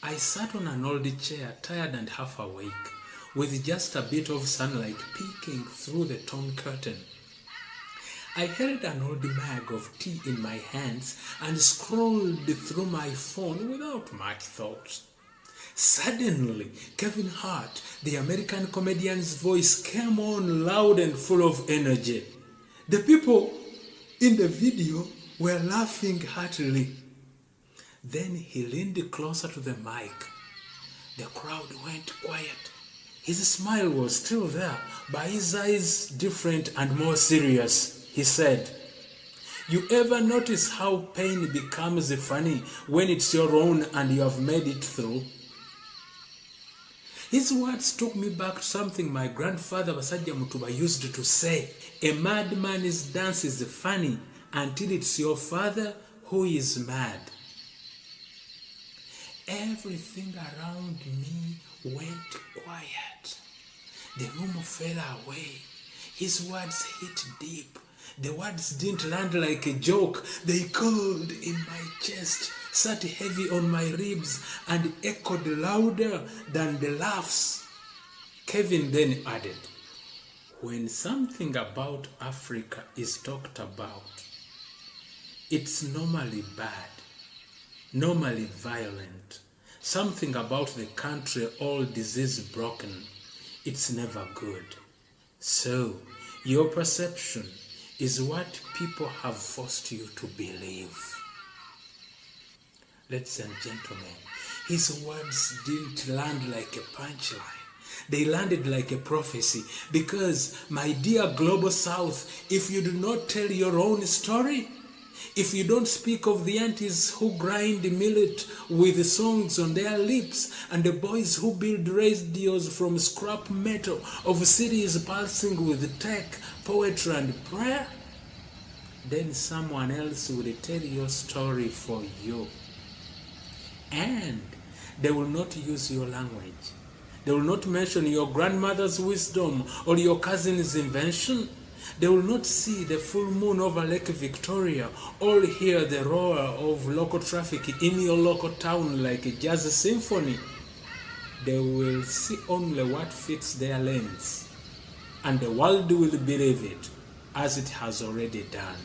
I sat on an old chair, tired and half awake, with just a bit of sunlight peeking through the torn curtain. I held an old mug of tea in my hands and scrolled through my phone without much thought. Suddenly, Kevin Hart, the American comedian's voice, came on loud and full of energy. The people in the video were laughing heartily. Then he leaned closer to the mic. The crowd went quiet. His smile was still there, but his eyes different and more serious. He said, "You ever notice how pain becomes funny when it's your own and you have made it through?" His words took me back to something my grandfather Basajja Mutuba used to say. A madman's dance is funny until it's your father who is mad. Everything around me went quiet. The room fell away. His words hit deep. The words didn't land like a joke. They curled in my chest, sat heavy on my ribs, and echoed louder than the laughs. Kevin then added, "When something about Africa is talked about, it's normally bad, normally violent. Something about the country all disease broken. It's never good. So, your perception is what people have forced you to believe." Ladies and gentlemen, his words didn't land like a punchline. They landed like a prophecy. Because, my dear Global South, if you do not tell your own story, if you don't speak of the aunties who grind millet with songs on their lips and the boys who build radios from scrap metal of cities pulsing with tech, poetry and prayer, then someone else will tell your story for you. And they will not use your language. They will not mention your grandmother's wisdom or your cousin's invention. They will not see the full moon over Lake Victoria or hear the roar of local traffic in your local town like a jazz symphony. They will see only what fits their lens, and the world will believe it, as it has already done.